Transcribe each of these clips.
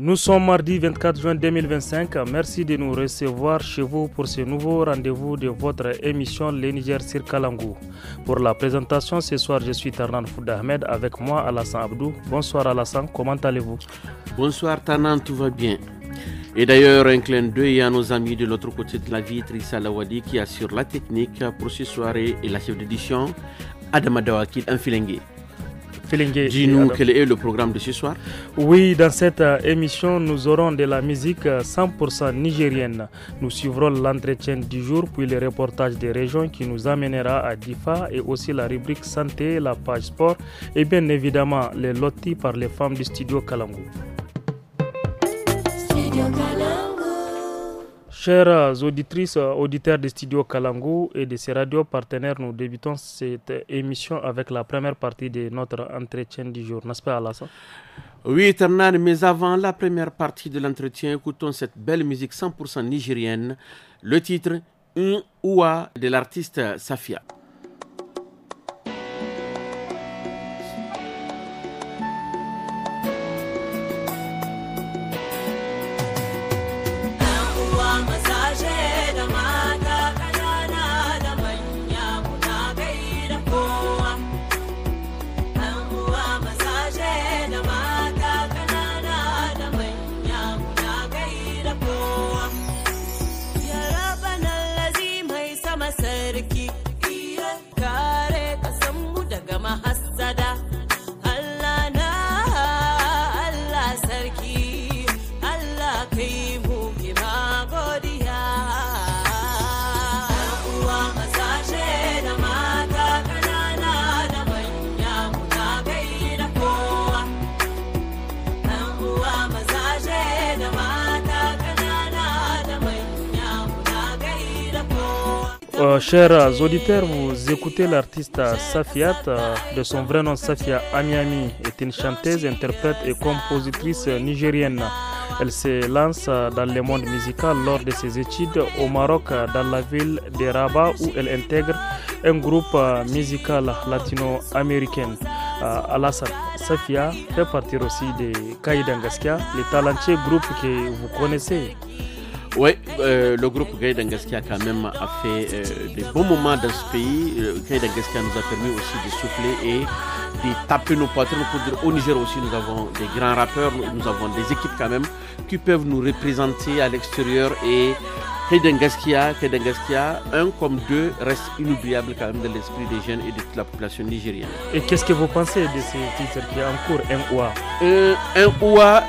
Nous sommes mardi 24 juin 2025. Merci de nous recevoir chez vous pour ce nouveau rendez-vous de votre émission Le Niger sur Kalangou. Pour la présentation ce soir, je suis Tarnan Fouda Ahmed avec moi Alassane Abdou. Bonsoir Alassane, comment allez-vous? Bonsoir Tarnan, tout va bien. Et d'ailleurs, un clin d'œil à nos amis de l'autre côté de la vitre, Issa Lawadi qui assure la technique pour ce soirée et la chef d'édition, Adama Dawakil Nfilengue. Dis-nous quel est le programme de ce soir. Oui, dans cette émission, nous aurons de la musique 100% nigérienne. Nous suivrons l'entretien du jour, puis le reportage des régions qui nous amènera à Difa et aussi la rubrique santé, la page sport et bien évidemment les lotis par les femmes du studio Kalangou. Chères auditrices, auditeurs du studio Kalangou et de ses radios partenaires, nous débutons cette émission avec la première partie de notre entretien du jour, n'est-ce pas Alassane? Oui, Ternan, mais avant la première partie de l'entretien, écoutons cette belle musique 100% nigérienne, le titre Un Oua de l'artiste Safia. Chers auditeurs, vous écoutez l'artiste Safiat, de son vrai nom Safia Amiami, est une chanteuse, interprète et compositrice nigérienne. Elle se lance dans le monde musical lors de ses études au Maroc, dans la ville de Rabat, où elle intègre un groupe musical latino-américain. Alassane, Safia fait partie aussi de Kaidangaskia, le talentueux groupe que vous connaissez. Oui, le groupe Kaidangaskia quand même a fait des bons moments dans ce pays. Kaidangaskia nous a permis aussi de souffler et de taper nos poitrines pour dire au Niger aussi nous avons des grands rappeurs, nous avons des équipes quand même qui peuvent nous représenter à l'extérieur et Kaidangaskia, un comme deux, reste inoubliable quand même dans l'esprit des jeunes et de toute la population nigérienne. Et qu'est-ce que vous pensez de ce titre qui est en cours, Un Oua? Un Oua,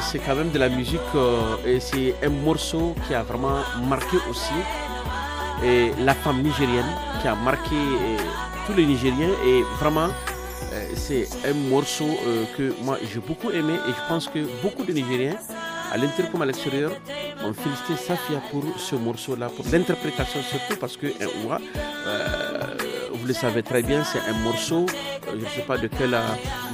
c'est quand même de la musique et c'est un morceau qui a vraiment marqué aussi la femme nigérienne, qui a marqué tous les Nigériens et vraiment c'est un morceau que moi j'ai beaucoup aimé et je pense que beaucoup de Nigériens à l'intérieur comme à l'extérieur, on félicite Safia pour ce morceau-là, pour l'interprétation surtout parce que un Oua, vous le savez très bien, c'est un morceau, je ne sais pas de quel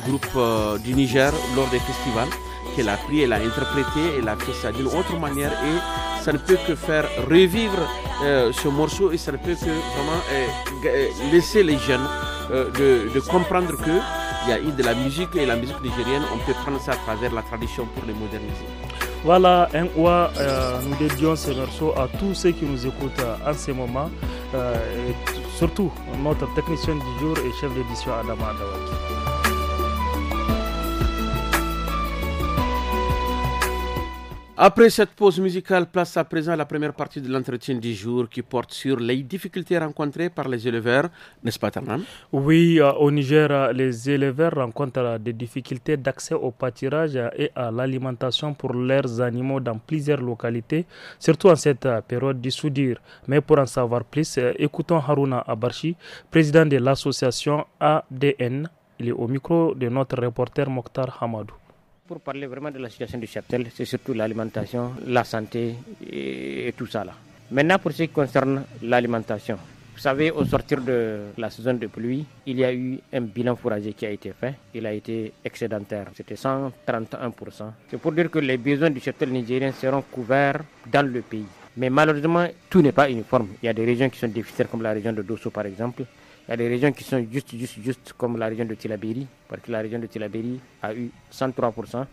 groupe du Niger lors des festivals, qu'elle a pris, elle a interprété, elle a fait ça d'une autre manière et ça ne peut que faire revivre ce morceau et ça ne peut que vraiment laisser les jeunes de comprendre que il y a eu de la musique et la musique nigérienne, on peut prendre ça à travers la tradition pour les moderniser. Voilà, Un Oua, nous dédions ce morceau à tous ceux qui nous écoutent en ce moment, et surtout notre technicien du jour et chef d'édition Adama Dawaki. Après cette pause musicale, place à présent à la première partie de l'entretien du jour qui porte sur les difficultés rencontrées par les éleveurs, n'est-ce pas Tarnan? Oui, au Niger, les éleveurs rencontrent des difficultés d'accès au pâturage et à l'alimentation pour leurs animaux dans plusieurs localités, surtout en cette période du soudure. Mais pour en savoir plus, écoutons Haruna Abarchi, président de l'association ADN. Il est au micro de notre reporter Mokhtar Hamadou. Pour parler vraiment de la situation du cheptel, c'est surtout l'alimentation, la santé et tout ça là. Maintenant, pour ce qui concerne l'alimentation, vous savez, au sortir de la saison de pluie, il y a eu un bilan fourrager qui a été fait. Il a été excédentaire. C'était 131%. C'est pour dire que les besoins du cheptel nigérien seront couverts dans le pays. Mais malheureusement, tout n'est pas uniforme. Il y a des régions qui sont déficitaires comme la région de Dosso par exemple. Il y a des régions qui sont juste comme la région de Tillabéri, parce que la région de Tillabéri a eu 103%.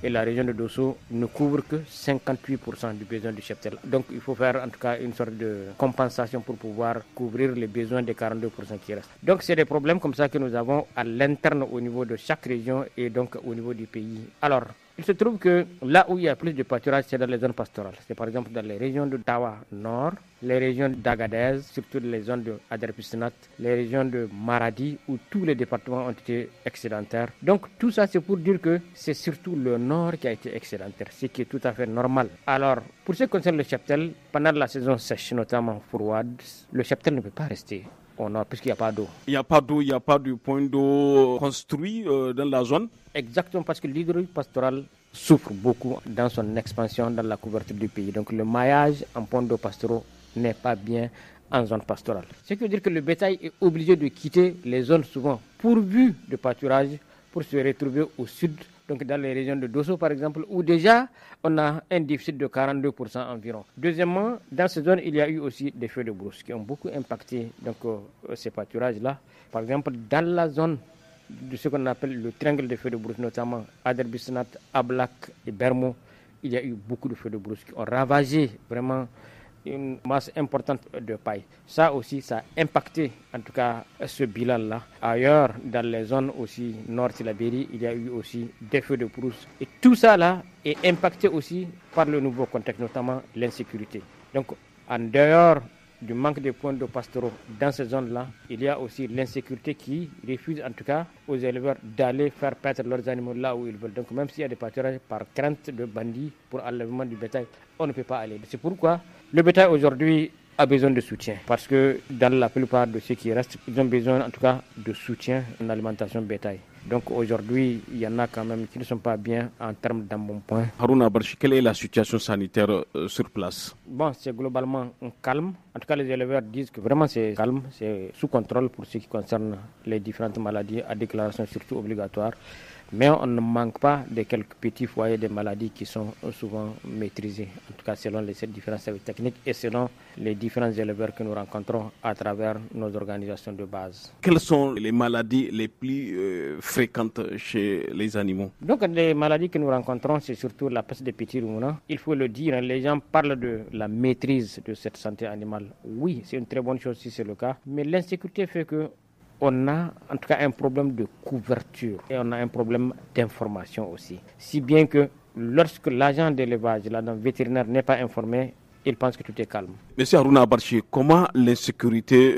et la région de Dosso ne couvre que 58% du besoin du cheptel. Donc il faut faire en tout cas une sorte de compensation pour pouvoir couvrir les besoins des 42% qui restent. Donc c'est des problèmes comme ça que nous avons à l'interne au niveau de chaque région et donc au niveau du pays. Alors, il se trouve que là où il y a plus de pâturage, c'est dans les zones pastorales. C'est par exemple dans les régions de Tawa Nord, les régions d'Agadez, surtout les zones de Aderpissinat, les régions de Maradi, où tous les départements ont été excédentaires. Donc tout ça, c'est pour dire que c'est surtout le nord qui a été excédentaire, ce qui est tout à fait normal. Alors, pour ce qui concerne le cheptel, pendant la saison sèche, notamment froide, le cheptel ne peut pas rester au nord puisqu'il n'y a pas d'eau. Il n'y a pas d'eau, il n'y a pas de point d'eau construit dans la zone. Exactement, parce que l'hydropastoral souffre beaucoup dans son expansion dans la couverture du pays. Donc le maillage en points d'eau pastoraux n'est pas bien en zone pastorale. Ce qui veut dire que le bétail est obligé de quitter les zones souvent pourvues de pâturage pour se retrouver au sud, donc dans les régions de Dosso par exemple, où déjà on a un déficit de 42% environ. Deuxièmement, dans ces zones, il y a eu aussi des feux de brousse qui ont beaucoup impacté donc, ces pâturages-là. Par exemple, dans la zone de ce qu'on appelle le triangle de feux de brousse, notamment Aderbisnat, Ablak et Bermo, il y a eu beaucoup de feux de brousse qui ont ravagé vraiment une masse importante de paille. Ça aussi, ça a impacté en tout cas ce bilan-là. Ailleurs, dans les zones aussi nord-Tilabéry, il y a eu aussi des feux de brousse. Et tout ça là est impacté aussi par le nouveau contexte, notamment l'insécurité. Donc, en dehors du manque de points d'eau pastoraux dans ces zones-là, il y a aussi l'insécurité qui refuse en tout cas aux éleveurs d'aller faire paître leurs animaux là où ils veulent. Donc même s'il y a des pâturages par crainte de bandits pour enlèvement du bétail, on ne peut pas aller. C'est pourquoi le bétail aujourd'hui a besoin de soutien. Parce que dans la plupart de ceux qui restent, ils ont besoin en tout cas de soutien en alimentation bétail. Donc aujourd'hui, il y en a quand même qui ne sont pas bien en termes d'embonpoint. Harouna Barchi, quelle est la situation sanitaire sur place? Bon, c'est globalement calme. En tout cas, les éleveurs disent que vraiment c'est calme, c'est sous contrôle pour ce qui concerne les différentes maladies à déclaration surtout obligatoire. Mais on ne manque pas de quelques petits foyers de maladies qui sont souvent maîtrisés, en tout cas selon les différents services techniques et selon les différents éleveurs que nous rencontrons à travers nos organisations de base. Quelles sont les maladies les plus fréquentes chez les animaux? Donc les maladies que nous rencontrons, c'est surtout la peste des petits ruminants. Il faut le dire, les gens parlent de la maîtrise de cette santé animale. Oui, c'est une très bonne chose si c'est le cas, mais l'insécurité fait que on a en tout cas un problème de couverture et on a un problème d'information aussi. Si bien que lorsque l'agent d'élevage, l'agent vétérinaire n'est pas informé, il pense que tout est calme. Monsieur Harouna Barchi, comment l'insécurité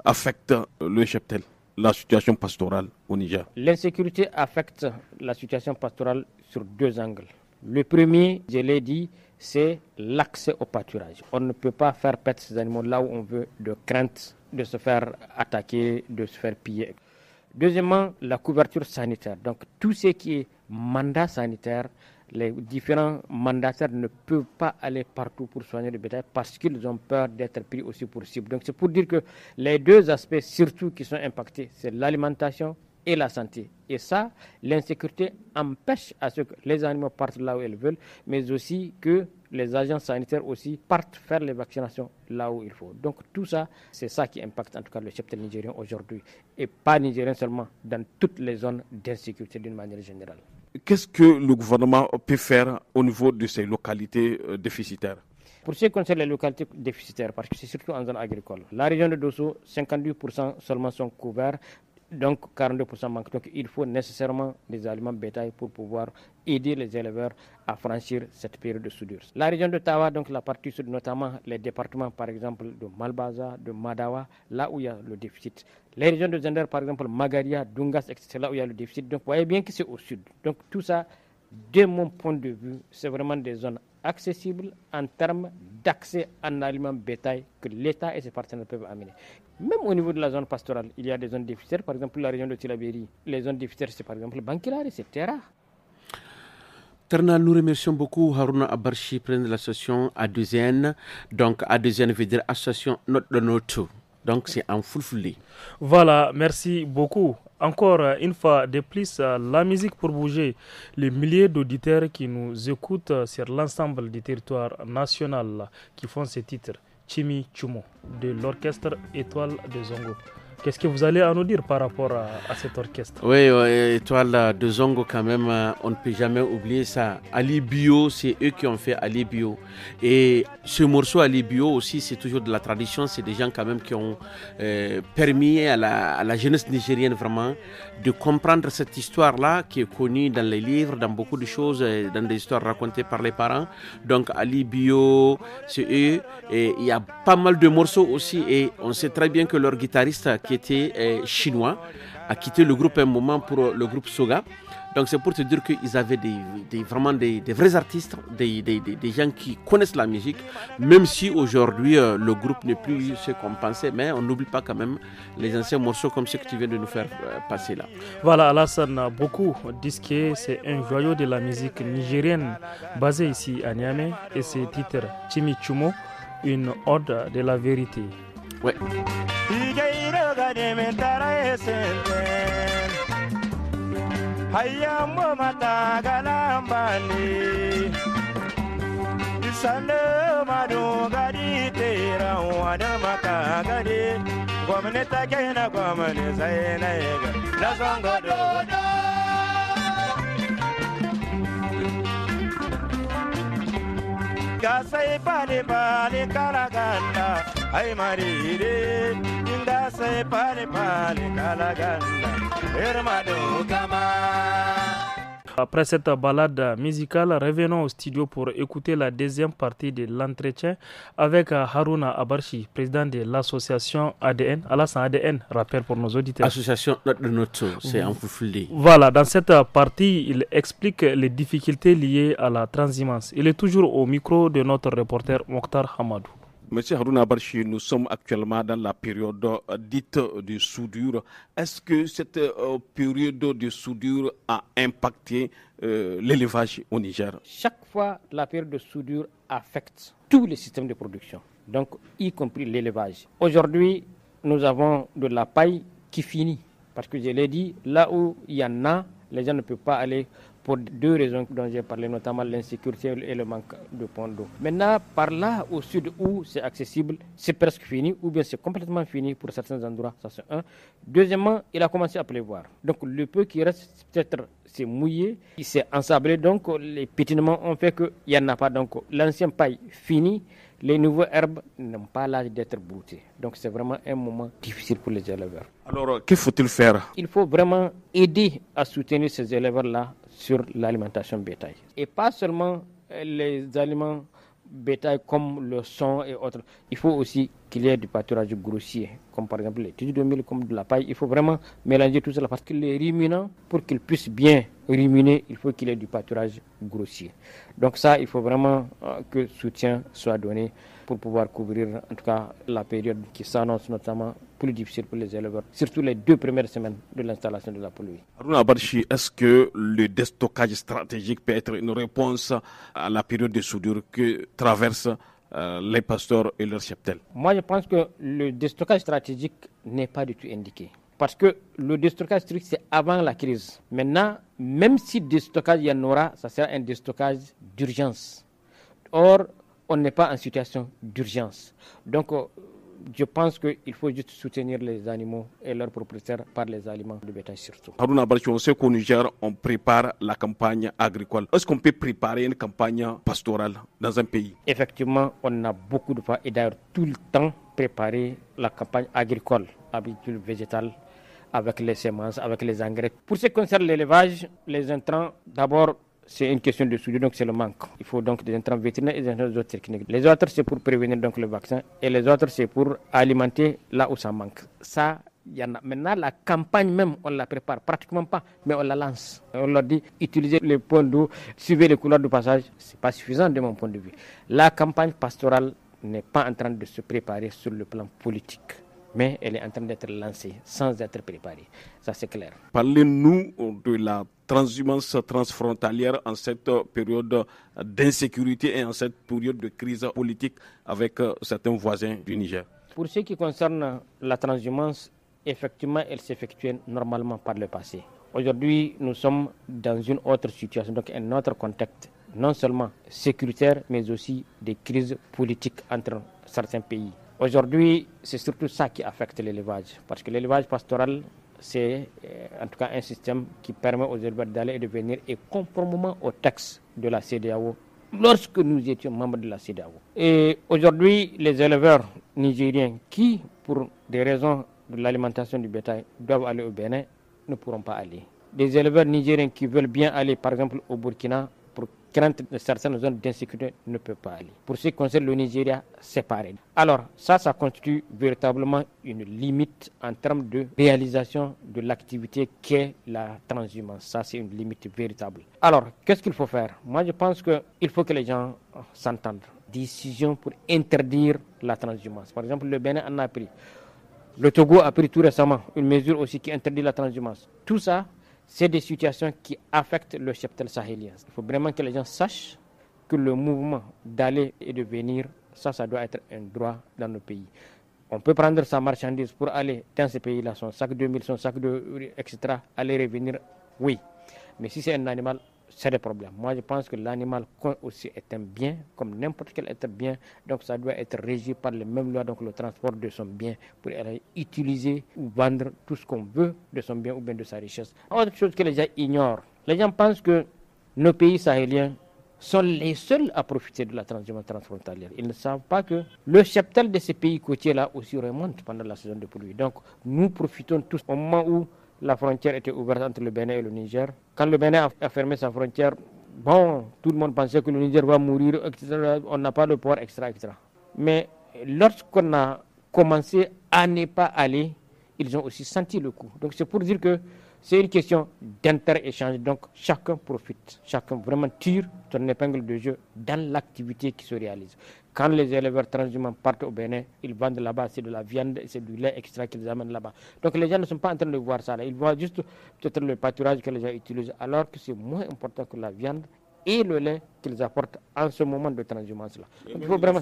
affecte le cheptel, la situation pastorale au Niger? L'insécurité affecte la situation pastorale sur deux angles. Le premier, je l'ai dit, c'est l'accès au pâturage. On ne peut pas faire paître ces animaux là où on veut de crainte de se faire attaquer, de se faire piller. Deuxièmement, la couverture sanitaire. Donc tout ce qui est mandat sanitaire, les différents mandataires ne peuvent pas aller partout pour soigner le bétail parce qu'ils ont peur d'être pris aussi pour cible. Donc c'est pour dire que les deux aspects surtout qui sont impactés, c'est l'alimentation et la santé. Et ça, l'insécurité empêche à ce que les animaux partent là où ils veulent, mais aussi que les agents sanitaires aussi partent faire les vaccinations là où il faut. Donc tout ça, c'est ça qui impacte en tout cas le cheptel nigérien aujourd'hui. Et pas nigérien seulement, dans toutes les zones d'insécurité d'une manière générale. Qu'est-ce que le gouvernement peut faire au niveau de ces localités déficitaires? Pour ce qui concerne les localités déficitaires, parce que c'est surtout en zone agricole, la région de Dosso, 58% seulement sont couverts. Donc 42% manquent. Donc il faut nécessairement des aliments bétail pour pouvoir aider les éleveurs à franchir cette période de soudure. La région de Tawa, donc la partie sud, notamment les départements par exemple de Malbaza, de Madawa, là où il y a le déficit. Les régions de Zender, par exemple Magaria, Dungas, etc., là où il y a le déficit. Donc vous voyez bien que c'est au sud. Donc tout ça, de mon point de vue, c'est vraiment des zones accessibles en termes d'accès en aliments bétail que l'État et ses partenaires peuvent amener. Même au niveau de la zone pastorale, il y a des zones déficitaires, par exemple la région de Tilabéry. Les zones déficitaires, c'est par exemple Bankilare, c'est Terra. Terna, nous remercions beaucoup Harouna Abarchi, président de l'association Adouzienne. Donc Adouzienne veut dire association Not de Noto. Donc c'est en fulfulde. Voilà, merci beaucoup. Encore une fois de plus, la musique pour bouger. Les milliers d'auditeurs qui nous écoutent sur l'ensemble du territoire national qui font ces titres. Chimi Chumo de l'orchestre Étoile de Zongo. Qu'est-ce que vous allez à nous dire par rapport à cet orchestre? Oui, Étoile de Zongo, quand même, on ne peut jamais oublier ça. Ali Bio, c'est eux qui ont fait Ali Bio. Et ce morceau Ali Bio aussi, c'est toujours de la tradition. C'est des gens quand même qui ont permis à la jeunesse nigérienne vraiment de comprendre cette histoire-là qui est connue dans les livres, dans beaucoup de choses, dans des histoires racontées par les parents. Donc Ali Bio, c'est eux. Et il y a pas mal de morceaux aussi. Et on sait très bien que leur guitariste, qui était chinois, a quitté le groupe un moment pour le groupe Soga. Donc c'est pour te dire qu'ils avaient vraiment des vrais artistes, des gens qui connaissent la musique, même si aujourd'hui le groupe n'est plus ce qu'on pensait, mais on n'oublie pas quand même les anciens morceaux comme ceux que tu viens de nous faire passer là. Voilà, Alassane, beaucoup disent que c'est un joyau de la musique nigérienne basé ici à Niamey et c'est titre Chimichumo, une ode de la vérité. Ouais. Hayambo matagalambani Isande madugadi tera wana makagadi Gwamnati kena gwamnati zaina yega La zongo dodo Gasai pali pali kalaganda Ay marire Gasai pali pali kalaganda Après cette balade musicale, revenons au studio pour écouter la deuxième partie de l'entretien avec Haruna Abarchi, président de l'association ADN. Alassane, ADN, rappel pour nos auditeurs. Association de notre, c'est en Foufoulé. Voilà, dans cette partie, il explique les difficultés liées à la transhumance. Il est toujours au micro de notre reporter Mokhtar Hamadou. Monsieur Haruna Barchi, nous sommes actuellement dans la période dite de soudure. Est-ce que cette période de soudure a impacté l'élevage au Niger? Chaque fois, la période de soudure affecte tous les systèmes de production, donc y compris l'élevage. Aujourd'hui, nous avons de la paille qui finit. Parce que je l'ai dit, là où il y en a, les gens ne peuvent pas aller pour deux raisons dont j'ai parlé, notamment l'insécurité et le manque de points d'eau. Maintenant, par là au sud où c'est accessible, c'est presque fini, ou bien c'est complètement fini pour certains endroits, ça c'est un. Deuxièmement, il a commencé à pleuvoir. Donc le peu qui reste, peut-être c'est mouillé, il s'est ensablé, donc les pétinements ont fait qu'il n'y en a pas. Donc l'ancien paille fini, les nouvelles herbes n'ont pas l'âge d'être broutées. Donc c'est vraiment un moment difficile pour les éleveurs. Alors, que faut-il faire? Il faut vraiment aider à soutenir ces éleveurs-là sur l'alimentation bétail. Et pas seulement les aliments bétail comme le son et autres. Il faut aussi qu'il y ait du pâturage grossier, comme par exemple les tiges de mil, comme de la paille. Il faut vraiment mélanger tout cela parce que les ruminants, pour qu'ils puissent bien ruminer, il faut qu'il y ait du pâturage grossier. Donc ça, il faut vraiment que soutien soit donné pour pouvoir couvrir en tout cas la période qui s'annonce notamment plus difficile pour les éleveurs, surtout les 2 premières semaines de l'installation de la pluie. Haruna Barchi, est-ce que le déstockage stratégique peut être une réponse à la période de soudure que traversent les pasteurs et leurs cheptels? Moi, je pense que le déstockage stratégique n'est pas du tout indiqué. Parce que le déstockage strict, c'est avant la crise. Maintenant, même si déstockage il y en aura, ça sera un déstockage d'urgence. Or, on n'est pas en situation d'urgence. Donc, je pense qu'il faut juste soutenir les animaux et leurs propriétaires par les aliments de bétail surtout. Haruna Barchi, on sait qu'au Niger, on prépare la campagne agricole. Est-ce qu'on peut préparer une campagne pastorale dans un pays? Effectivement, on a beaucoup de fois et d'ailleurs tout le temps préparé la campagne agricole, agriculture végétale, avec les semences, avec les engrais. Pour ce qui concerne l'élevage, les intrants, d'abord, c'est une question de soudure, donc c'est le manque. Il faut donc des intrants vétérinaires et des autres techniques. Les autres, c'est pour prévenir donc le vaccin et les autres, c'est pour alimenter là où ça manque. Ça, il y en a. Maintenant, la campagne même, on la prépare pratiquement pas, mais on la lance. On leur dit, utilisez les points d'eau, suivez les couloirs de passage. Ce n'est pas suffisant de mon point de vue. La campagne pastorale n'est pas en train de se préparer sur le plan politique, mais elle est en train d'être lancée sans être préparée. Ça, c'est clair. Parlez-nous de la transhumance transfrontalière en cette période d'insécurité et en cette période de crise politique avec certains voisins du Niger. Pour ce qui concerne la transhumance, effectivement, elle s'effectuait normalement par le passé. Aujourd'hui, nous sommes dans une autre situation, donc un autre contexte, non seulement sécuritaire, mais aussi des crises politiques entre certains pays. Aujourd'hui, c'est surtout ça qui affecte l'élevage. Parce que l'élevage pastoral, c'est en tout cas un système qui permet aux éleveurs d'aller et de venir et conformément au texte de la CEDEAO lorsque nous étions membres de la CEDEAO. Et aujourd'hui, les éleveurs nigériens qui, pour des raisons de l'alimentation du bétail, doivent aller au Bénin, ne pourront pas aller. Des éleveurs nigériens qui veulent bien aller, par exemple, au Burkina, pour crainte de certaines zones d'insécurité, ne peuvent pas aller. Pour ce qui concerne le Nigeria, c'est pareil. Alors, ça constitue véritablement une limite en termes de réalisation de l'activité qu'est la transhumance. Ça, c'est une limite véritable. Alors, qu'est-ce qu'il faut faire? Moi, je pense qu'il faut que les gens s'entendent. Décision pour interdire la transhumance. Par exemple, le Bénin en a pris. Le Togo a pris tout récemment une mesure aussi qui interdit la transhumance. Tout ça, c'est des situations qui affectent le cheptel sahélien. Il faut vraiment que les gens sachent que le mouvement d'aller et de venir, ça doit être un droit dans nos pays. On peut prendre sa marchandise pour aller dans ces pays-là, son sac de mil, son sac de etc., aller et revenir, oui. Mais si c'est un animal, c'est des problèmes. Moi, je pense que l'animal aussi est un bien, comme n'importe quel être bien. Donc, ça doit être régi par les mêmes lois, donc le transport de son bien, pour aller utiliser ou vendre tout ce qu'on veut de son bien ou bien de sa richesse. Autre chose que les gens ignorent, les gens pensent que nos pays sahéliens sont les seuls à profiter de la transhumance transfrontalière. Ils ne savent pas que le cheptel de ces pays côtiers-là aussi remonte pendant la saison de pluie. Donc, nous profitons tous au moment où la frontière était ouverte entre le Bénin et le Niger. Quand le Bénin a fermé sa frontière, bon, tout le monde pensait que le Niger va mourir, etc. On n'a pas le port, etc. Mais lorsqu'on a commencé à ne pas aller, ils ont aussi senti le coup. Donc c'est pour dire que c'est une question d'inter-échange. Donc chacun profite, chacun vraiment tire son épingle de jeu dans l'activité qui se réalise. Quand les éleveurs transhumants partent au Bénin, ils vendent là-bas, c'est de la viande, c'est du lait extra qu'ils amènent là-bas. Donc les gens ne sont pas en train de voir ça là. Ils voient juste peut-être le pâturage que les gens utilisent, alors que c'est moins important que la viande et le lait qu'ils apportent en ce moment de transhumance-là. Donc, il faut vraiment,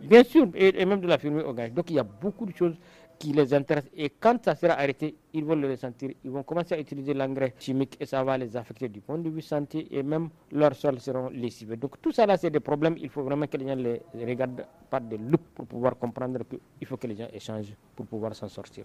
bien sûr, et même de la fumier organique. Donc il y a beaucoup de choses qui les intéressent. Et quand ça sera arrêté, ils vont le ressentir. Ils vont commencer à utiliser l'engrais chimique et ça va les affecter du point de vue santé et même leurs sols seront lessivés. Donc tout ça là, c'est des problèmes. Il faut vraiment que les gens les regardent par des loupes pour pouvoir comprendre qu'il faut que les gens échangent pour pouvoir s'en sortir.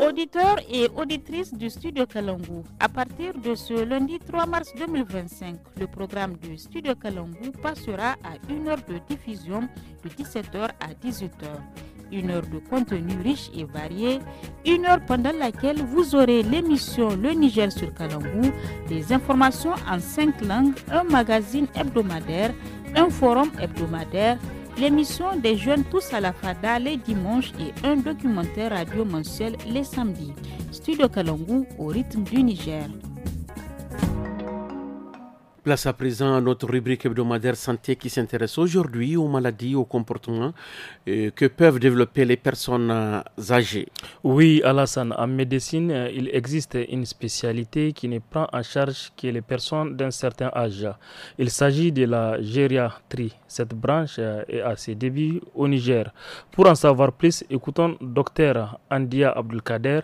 Auditeurs et auditrices du Studio Kalangu, à partir de ce lundi 3 mars 2025, le programme du Studio Kalangu passera à 1 heure de diffusion de 17h à 18h. 1 heure de contenu riche et varié, 1 heure pendant laquelle vous aurez l'émission Le Niger sur Kalangu, des informations en 5 langues, un magazine hebdomadaire, un forum hebdomadaire, l'émission des jeunes tous à la fada les dimanches et un documentaire radio mensuel les samedis. Studio Kalangu au rythme du Niger. Place à présent à notre rubrique hebdomadaire santé qui s'intéresse aujourd'hui aux maladies, aux comportements que peuvent développer les personnes âgées. Oui, Alassane, en médecine, il existe une spécialité qui ne prend en charge que les personnes d'un certain âge. Il s'agit de la gériatrie. Cette branche est à ses débuts au Niger. Pour en savoir plus, écoutons Dr Andia Abdulkader,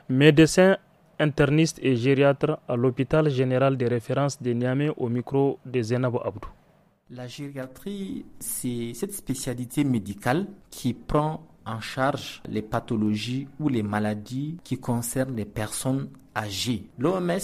médecin interniste et gériatre à l'hôpital général de référence de Niamey au micro de Zainab Abdou. La gériatrie, c'est cette spécialité médicale qui prend en charge les pathologies ou les maladies qui concernent les personnes âgées. L'OMS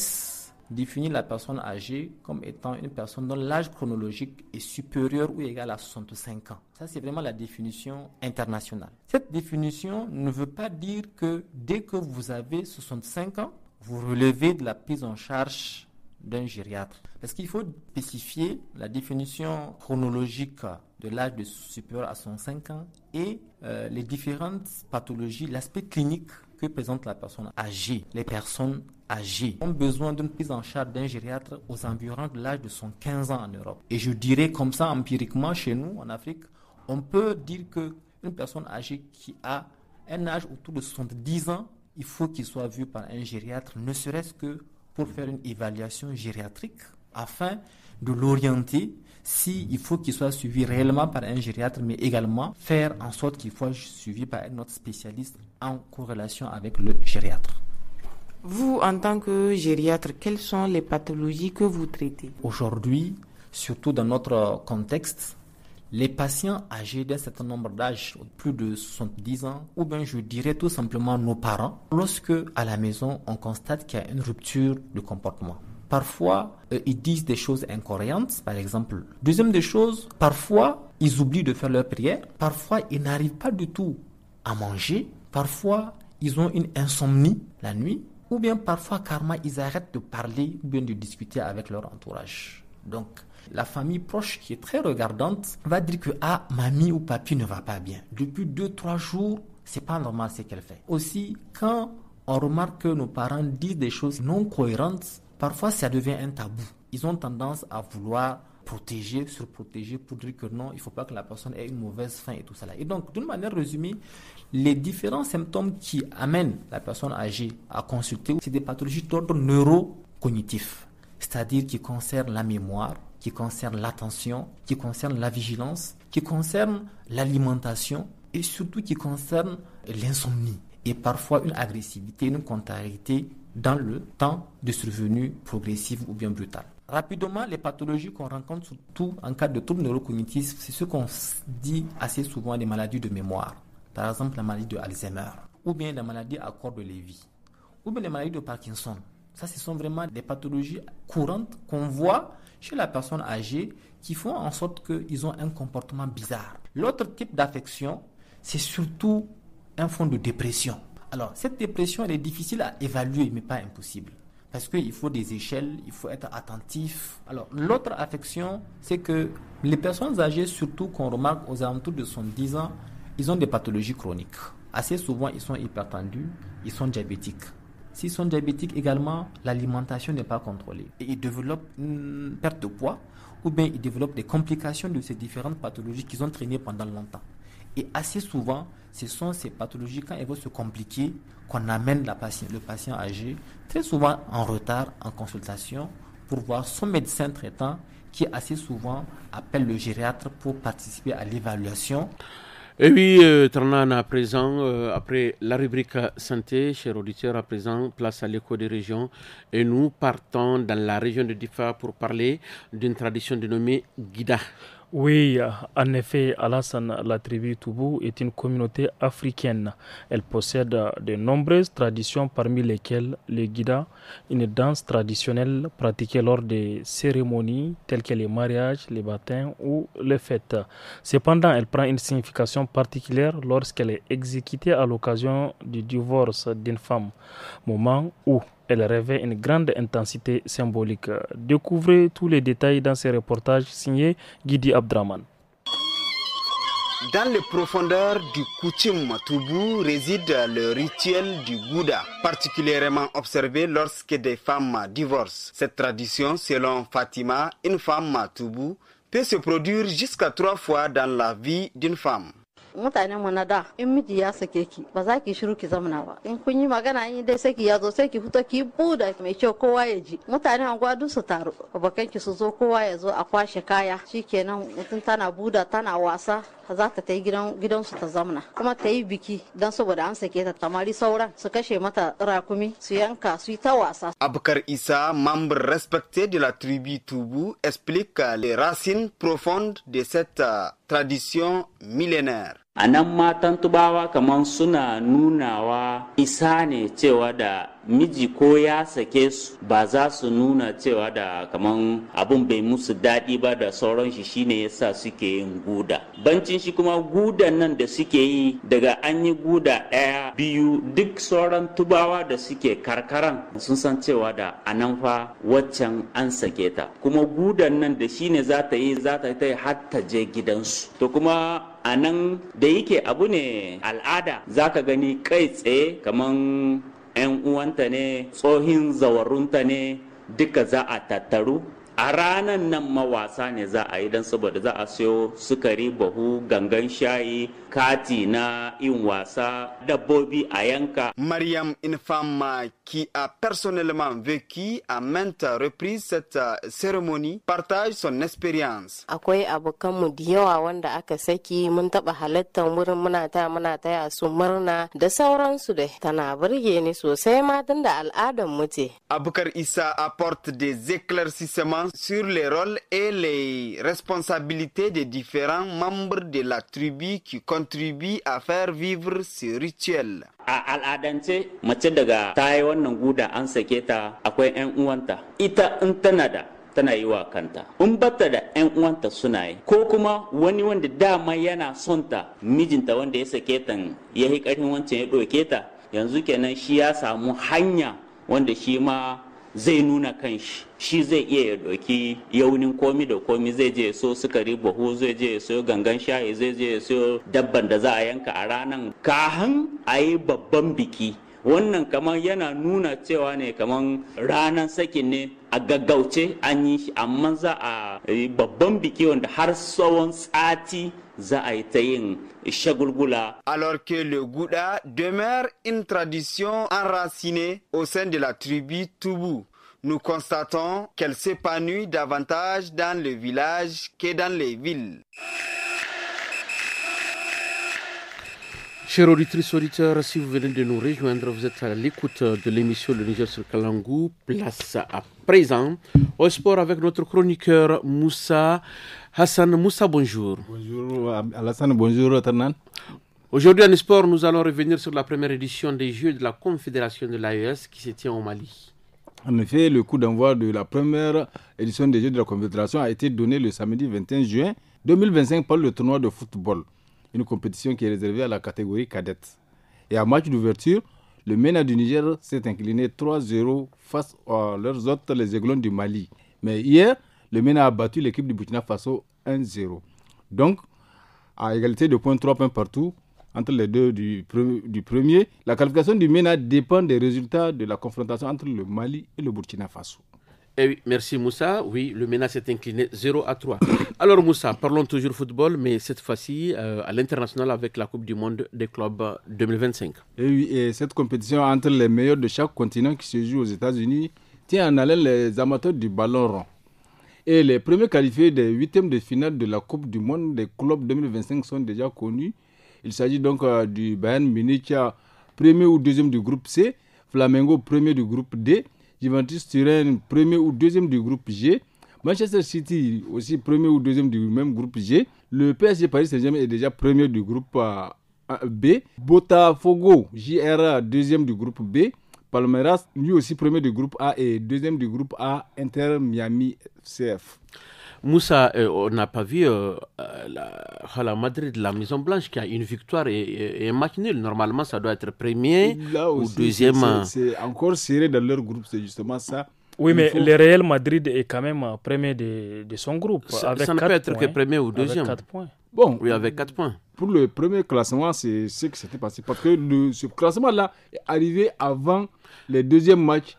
définit la personne âgée comme étant une personne dont l'âge chronologique est supérieur ou égal à 65 ans. Ça, c'est vraiment la définition internationale. Cette définition ne veut pas dire que dès que vous avez 65 ans, vous relevez de la prise en charge d'un gériatre. Parce qu'il faut spécifier la définition chronologique de l'âge de supérieur à 65 ans et les différentes pathologies, l'aspect clinique que présente la personne âgée. Les personnes âgées ont besoin d'une prise en charge d'un gériatre aux environs de l'âge de 15 ans en Europe. Et je dirais comme ça empiriquement chez nous en Afrique, on peut dire qu'une personne âgée qui a un âge autour de 70 ans, il faut qu'il soit vu par un gériatre, ne serait-ce que pour faire une évaluation gériatrique afin de l'orienter s'il faut qu'il soit suivi réellement par un gériatre, mais également faire en sorte qu'il soit suivi par un autre spécialiste en corrélation avec le gériatre. Vous, en tant que gériatre, quelles sont les pathologies que vous traitez ? Aujourd'hui, surtout dans notre contexte, Les patients âgés d'un certain nombre d'âge, plus de 70 ans, ou bien je dirais tout simplement nos parents, lorsque à la maison on constate qu'il y a une rupture de comportement. Parfois, ils disent des choses incohérentes, par exemple. Deuxième des choses, parfois, ils oublient de faire leur prière. Parfois, ils n'arrivent pas du tout à manger. Parfois, ils ont une insomnie la nuit. Ou bien parfois, carrément, ils arrêtent de parler ou bien de discuter avec leur entourage. Donc, la famille proche qui est très regardante va dire que mamie ou papy ne va pas bien. Depuis 2-3 jours, c'est pas normal ce qu'elle fait. Aussi, quand on remarque que nos parents disent des choses non cohérentes, parfois ça devient un tabou. Ils ont tendance à vouloir protéger, surprotéger pour dire que non, il ne faut pas que la personne ait une mauvaise faim et tout ça. Et donc, d'une manière résumée, les différents symptômes qui amènent la personne âgée à consulter, c'est des pathologies d'ordre neurocognitif, c'est-à-dire qui concernent la mémoire, qui concernent l'attention, qui concernent la vigilance, qui concernent l'alimentation et surtout qui concernent l'insomnie et parfois une agressivité, une contrariété dans le temps de survenue progressive ou bien brutale. Rapidement, les pathologies qu'on rencontre surtout en cas de troubles neurocognitifs, c'est ce qu'on dit assez souvent des maladies de mémoire. Par exemple, la maladie de Alzheimer, ou bien la maladie à corps de Lévy, ou bien les maladies de Parkinson. Ça, ce sont vraiment des pathologies courantes qu'on voit chez la personne âgée qui font en sorte qu'ils ont un comportement bizarre. L'autre type d'affection, c'est surtout un fond de dépression. Alors, cette dépression, elle est difficile à évaluer, mais pas impossible. Parce qu'il faut des échelles, il faut être attentif. Alors, l'autre affection, c'est que les personnes âgées, surtout qu'on remarque aux alentours de 70 ans, ils ont des pathologies chroniques. Assez souvent, ils sont hypertendus, ils sont diabétiques. S'ils sont diabétiques également, l'alimentation n'est pas contrôlée. Et ils développent une perte de poids ou bien ils développent des complications de ces différentes pathologies qu'ils ont traînées pendant longtemps. Et assez souvent, ce sont ces pathologies, quand elles vont se compliquer, qu'on amène le patient âgé, très souvent en retard, en consultation, pour voir son médecin traitant qui assez souvent appelle le gériatre pour participer à l'évaluation. Et oui, Tarnan, à présent, après la rubrique santé, chers auditeurs, à présent, place à l'écho des régions. Et nous partons dans la région de Difa pour parler d'une tradition dénommée Guida. Oui, en effet, Alassane, la tribu Toubou est une communauté africaine. Elle possède de nombreuses traditions, parmi lesquelles le Guida, une danse traditionnelle pratiquée lors des cérémonies telles que les mariages, les baptêmes ou les fêtes. Cependant, elle prend une signification particulière lorsqu'elle est exécutée à l'occasion du divorce d'une femme, moment où elle revêt une grande intensité symbolique. Découvrez tous les détails dans ce reportage signé Guidi Abdraman. Dans les profondeurs du coutume Toubou réside le rituel du Gouda, particulièrement observé lorsque des femmes divorcent. Cette tradition, selon Fatima, une femme Toubou, peut se produire jusqu'à 3 fois dans la vie d'une femme. mutanen mu na da in miji ya sake ki ba za ki shiru ki zamana ba in kun yi magana in dai saki ya zo sai ki fito ki buda mai kyau kowa ya ji mutanen anguwa duk su taru abokan ki su zo kowa ya zo a kwashe kaya shikenan mutum tana buda tana wasa za ta yi gidansu ta zamana kuma ta yi biki don saboda an sake ta tamari sauran su kashe mata rakumi su yanka su yi ta wasa. Abukar Issa, membre respecté de la tribu Toubou, explique les racines profondes de cette tradition millénaire. A nan matan tubawa kaman suna nunawa isa ne cewa da miji ko ya sake su ba za su nuna cewa da kaman abun bai musu daɗi ba da sauran shi shine yasa suke yin guda. Bancin shi kuma gudan nan da suke yi daga an yi guda ɗaya biyu duk sauran tubawa da suke karkaran sun san cewa da anan fa waccan an sake ta. Kuma gudan nan da shine za ta yi har ta je gidansu. To kuma a nan da yake abu ne al'ada za ka gani kai tsaye kaman 'yan uwanta ne tsohin zawarunta ne duka za a tattaru a ranar nan mawasa ne za a yi don saboda za a siyo sukari bahu gangan shayi kati na yin wasa dabbobi a yanka. Mariam, une femme qui a personnellement vécu à maintes reprises cette cérémonie, partage son expérience. Akwai abokanmu da yawa wanda aka saki mun taba halattar wurin muna taya su murna da sauransu da tana burge ni sosai ma tun da al'adar mu ce. Abukar Issa apporte des éclaircissements portant sur les rôles et les responsabilités des différents membres de la tribu qui contribuent à faire vivre ce rituel. A al'adance mace daga ta yi wannan guda an sake ta akwai 'yan uwanta ita in tana yi wa kanta in bata da 'yan uwanta suna yi ko kuma wani wanda dama yana son ta mijinta wanda ya sake ta ya yi karfin wancan ya ɗauke ta yanzu kenan shi ya samu hanya wanda shi ma zai nuna kanshi shi zai iya ya ɗauki yaunin komi da komi zai je so sukari buhu zai je so gangan shayi zai je so dabban da za a yanka a ranar kahan a yi babban biki wannan kamar yana nuna cewa ne kamar ranar sakin ne a gaggauce an yi shi amma za a yi babban biki wanda har tsawon sati za a yi ta yin shagulgula. Alors que le Gouda demeure une tradition enracinée au sein de la tribu Toubou, nous constatons qu'elle s'épanouit davantage dans le village que dans les villes. Chers auditrices, auditeurs, si vous venez de nous rejoindre, vous êtes à l'écoute de l'émission Le Niger sur Kalangou. Place à présent au sport avec notre chroniqueur Moussa Hassan. Moussa, bonjour. Bonjour Alassane, bonjour Ternan. Aujourd'hui en sport, nous allons revenir sur la première édition des Jeux de la Confédération de l'AES qui se tient au Mali. En effet, le coup d'envoi de la première édition des Jeux de la Confédération a été donné le samedi 21 juin 2025 par le tournoi de football. Une compétition qui est réservée à la catégorie cadette. Et en match d'ouverture, le MENA du Niger s'est incliné 3-0 face à leurs hôtes, les Aiglons du Mali. Mais hier, le MENA a battu l'équipe du Burkina Faso 1-0. Donc, à égalité de points, 3 points partout entre les deux du premier. La qualification du MENA dépend des résultats de la confrontation entre le Mali et le Burkina Faso. Eh oui, merci Moussa. Oui, le MENA s'est incliné 0-3. Alors Moussa, parlons toujours football, mais cette fois-ci à l'international avec la Coupe du Monde des clubs 2025. Et oui, et cette compétition entre les meilleurs de chaque continent qui se joue aux États-Unis tient en haleine les amateurs du ballon rond. Et les premiers qualifiés des huitièmes de finale de la Coupe du Monde des clubs 2025 sont déjà connus. Il s'agit donc du Bayern Munich, premier ou deuxième du groupe C, Flamengo, premier du groupe D, Juventus Turin, premier ou deuxième du groupe G. Manchester City, aussi premier ou deuxième du même groupe G. Le PSG Paris Saint-Germain est déjà premier du groupe B. Botafogo, JR, deuxième du groupe B. Palmeiras, lui aussi premier du groupe A et deuxième du groupe A, Inter Miami CF. Moussa, on n'a pas vu la Madrid, la Maison Blanche, qui a une victoire et un match nul. Normalement, ça doit être premier là ou aussi, deuxième. C'est encore serré dans leur groupe, c'est justement ça. Oui, mais le Real Madrid est quand même premier de son groupe. Ça avec ne peut être points, que premier ou deuxième. Avec 4 points. Bon, oui, avec 4 points. Pour le premier classement, c'est ce qui s'était passé. Parce que ce classement-là est arrivé avant les deuxièmes matchs.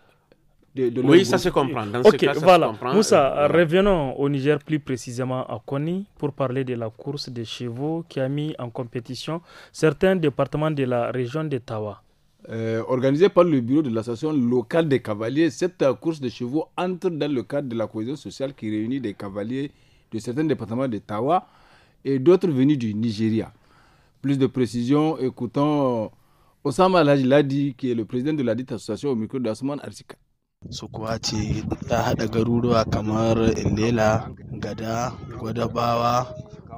Oui, ça se comprend. Dans ok, ce cas, ça voilà. se comprend. Moussa, revenons au Niger, plus précisément à Koni, pour parler de la course des chevaux qui a mis en compétition certains départements de la région de Tawa. Organisée par le bureau de l'association locale des cavaliers, cette course de chevaux entre dans le cadre de la cohésion sociale qui réunit des cavaliers de certains départements de Tawa et d'autres venus du Nigeria. Plus de précision, écoutons Osama Ladi, qui est le président de la dite association au micro d'Asman Arsika. Sukuwa ce ta haɗa garuruwa kamar Ilela, Gada, Gwadabawa,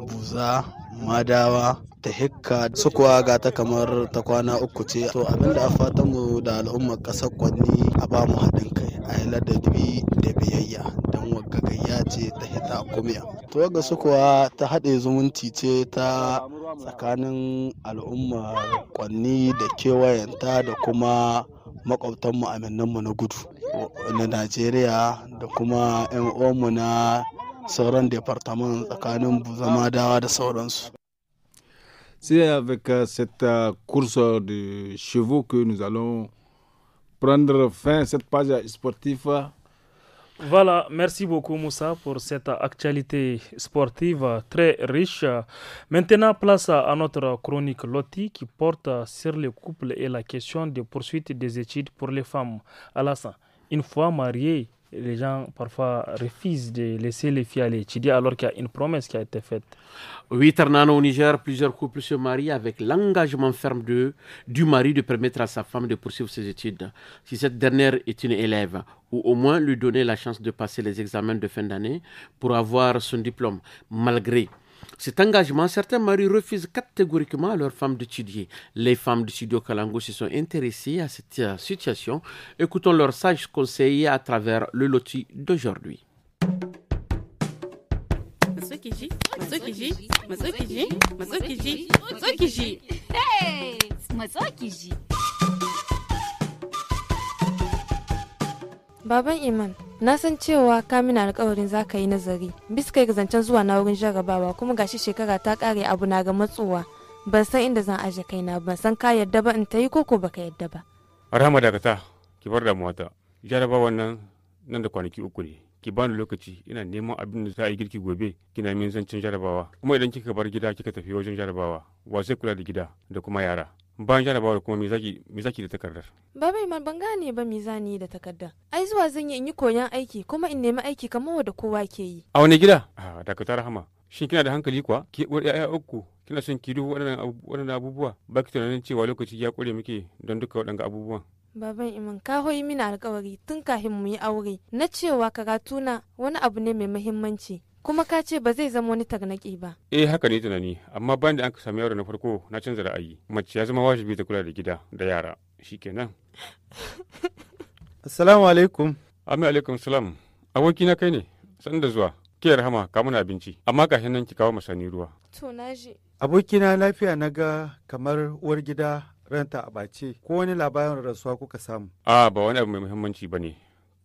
Buza, Madawa, ta Hikka. Sukuwa ga ta kamar ta kwana uku ce. To abinda a fatan mu da al'ummar ƙasar Kwanni a ba mu haɗin kai, a yi ladabi da biyayya don wagga gayya ce ta hita kumiya. To wagga Sukuwa ta haɗe zumunci ce ta tsakanin al'ummar Kwanni da kewayenta da kuma makwabtanmu aminanmu na gudu na Najeriya da kuma 'yan uwanmu na sauran departamen tsakanin Buzamadawa da sauransu. C'est avec cette course de chevaux que nous allons prendre fin à cette page sportive. Voilà, merci beaucoup Moussa pour cette actualité sportive très riche. Maintenant, place à notre chronique Loti qui porte sur les couples et la question de poursuite des études pour les femmes. Alassane, une fois mariées, les gens parfois refusent de laisser les filles aller étudier alors qu'il y a une promesse qui a été faite. Oui, Ternano, au Niger, plusieurs couples se marient avec l'engagement ferme du mari de permettre à sa femme de poursuivre ses études. Si cette dernière est une élève, ou au moins lui donner la chance de passer les examens de fin d'année pour avoir son diplôme. Malgré cet engagement, certains maris refusent catégoriquement à leurs femmes d'étudier. Les femmes du studio Kalango se sont intéressées à cette situation. Écoutons leurs sages conseils à travers le loti d'aujourd'hui. Baban Iman, na san cewa ka mina alƙawarin za ka yi nazari. Bisa kai zancen zuwa na wurin jarabawa kuma gashi shekara ta ƙare abu na ga matsowa. Ban san inda zan aje kaina, ban san ka yadda ba in ta yi koko baka yadda ba. Rahama dakata, ki bar damuwata. Jarabawan nan da kwanaki 3 ne. Ki bani lokaci ina neman abin da za a yi girki gobe kina min zancen jarabawa. Kuma idan kika bar gida kika tafi wajen jarabawa, wa zai kula da gida da kuma yara? Bayan jarabawar kuma me zaki da takardar? Baba Iman ban gane ba me zani da takardar. Ai zuwa zan yi in yi koyon aiki kuma in nemi aiki kamar wanda kowa ke yi. A wani gida? Dakata Rahama. Shin kina da hankali kuwa? Ki uwar ƴaƴa 3 kina son ki duba waɗannan abubuwa? Ba ki tunanin cewa lokaci ya ƙure miki don duka waɗannan abubuwan? Baban Iman ka hoyi mini alƙawari tun kafin mu yi aure na cewa karatuna wani abu ne mai muhimmanci. Kuma ka ce ba zai zama wani tarnaƙi ba. Haka ne tunani, amma bayan da an ka sami yaro na farko na canza ra'ayi. Mace ya zama wajibi ta kula da gida da yara. Shikenan. Assalamu alaikum. Amin alaikum salam. Aboki na kai ne, san da zuwa. Ke Rahama ka mana abinci, amma kafin nan ki kawo masani ruwa. To na ji. Abokina lafiya na ga kamar uwar gida ranta a bace ko wani labarin rasuwa kuka samu. Ba wani abu mai muhimmanci bane.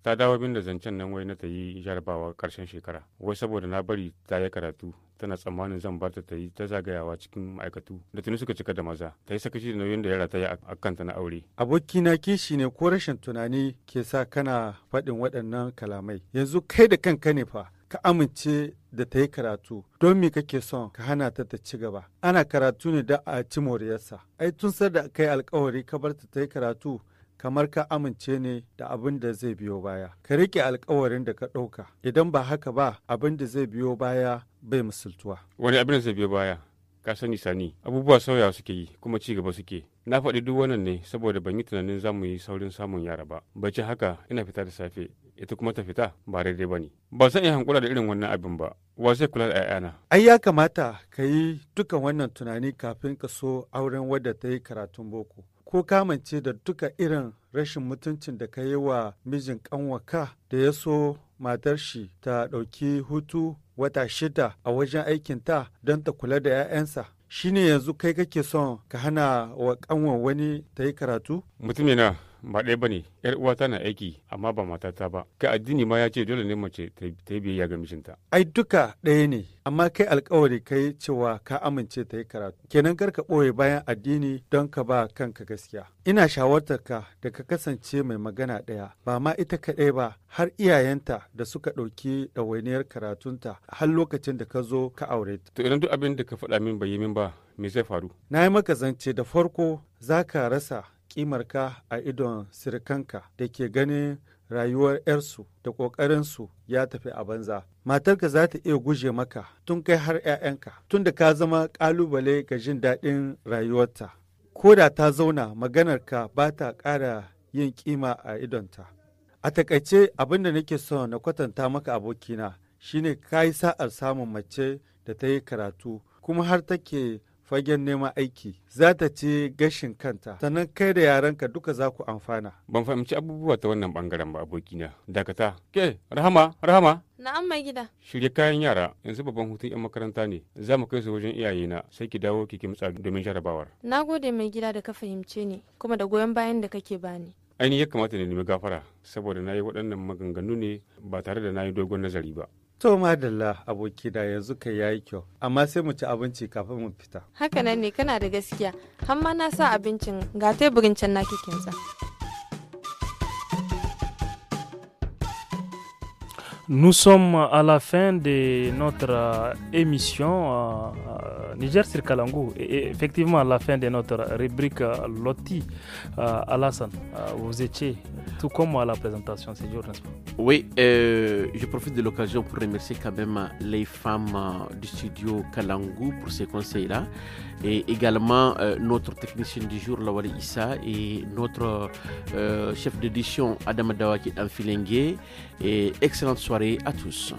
Ta dawo min da zancen nan wai na ta yi jarabawa karshen shekara wai saboda na bari ta yi karatu tana tsammanin zan bar ta yi ta zagayawa cikin ma'aikatu da tuni suka cika da maza ta yi sakaci da nauyin da yara ta yi a kanta na aure. Abokina kishi ne ko rashin tunani ke sa kana faɗin waɗannan kalamai yanzu kai da kanka ne fa ka amince da ta yi karatu don me kake son ka hana ta ci gaba. Ana karatu ne da a ci moriyarsa. Ai tun sar da kai alkawari ka bar ta yi karatu kamar ka amince ne da abin da zai biyo baya. Ka riƙe alkawarin da ka ɗauka, idan ba haka ba abin da zai biyo baya bai misaltuwa. Wani abin da zai biyo baya? Ka sani Sani, abubuwa sauyawa suke yi kuma ci gaba suke. Na faɗi duk wannan ne saboda ban yi tunanin za mu yi saurin samun yara ba. Bace haka ina fita da safe, ita kuma ta fita ba daidai ba ne. Ba zan iya hankula da irin wannan abin ba, wa zai kula da 'ya'yana? Ai ya kamata ka yi dukan wannan tunani kafin ka so auren wadda ta yi karatun boko. Ko kamance da duka irin rashin mutuncin da ka yi wa mijin kanwaka da ya so matar shi ta ɗauki hutu wata 6 a wajen aikinta don ta kula da 'ya'yansa. Shi ne yanzu kai kake son ka hana wa kanwan wani ta yi karatu? Mutumina ba ɗaya ba ne, 'yar uwata na aiki amma ba matata ba. Kai addini ma ya ce dole ne mace ta yi biyayya ga mijinta. Ai duka ɗaya ne, amma kai alkawari kai cewa ka amince ta yi karatu. Kenan kar ka ɓoye bayan addini don ka ba kanka gaskiya. Ina shawartar ka da ka kasance mai magana ɗaya, ba ma ita kaɗai ba, har iyayenta da suka ɗauki ɗawainiyar karatunta har lokacin da ka zo ka aure ta. To idan duk abin da ka faɗa min bai yi min ba, me zai faru? Na yi maka zance da farko za ka rasa kimarka a idon sirikanka da ke ganin rayuwar 'yarsu da ƙoƙarinsu ya tafi a banza. Matarka za ta iya guje maka tun kai har 'ya'yanka, tun da ka zama ƙalubale ga jin daɗin rayuwarta. Ko da ta zauna maganarka ba ta ƙara yin kima a idonta. A takaice abin da nake so na kwatanta maka abokina shine ka yi sa'ar samun mace da ta yi karatu kuma har take fagen neman aiki, za ta ci gashin kanta, sannan kai da yaranka duka za ku amfana. Ban fahimci abubuwa ta wannan bangaren ba abokina. Dakata. Ke, Rahama. Na'am mai gida. Shirye kayan yara, yanzu babban hutun 'yan makaranta ne. Za mu kai su wajen iyayena, sai ki dawo ki kimtsa domin jarabawar. Na gode mai gida da ka fahimce ni, kuma da goyon bayan da kake bani. Ainihin ya kamata ne nemi gafara, saboda na yi waɗannan maganganu ne ba tare da na yi dogon nazari ba. To madalla aboki da yanzu kai yayi kyau, amma sai mu ci abinci kafin mu fita. Haka nan ne kana da gaskiya, har ma na sa abincin ga teburin can na kikinsa. Nous sommes à la fin de notre émission Niger sur Kalangu et effectivement à la fin de notre rubrique Loti. Alassane, vous étiez tout comme à la présentation ce jour, n'est-ce pas? Oui, je profite de l'occasion pour remercier quand même les femmes du studio Kalangu pour ces conseils-là et également notre technicien du jour Lawali Issa et notre chef d'édition Adam Dawaki Danfilengue et excellente soirée à tous.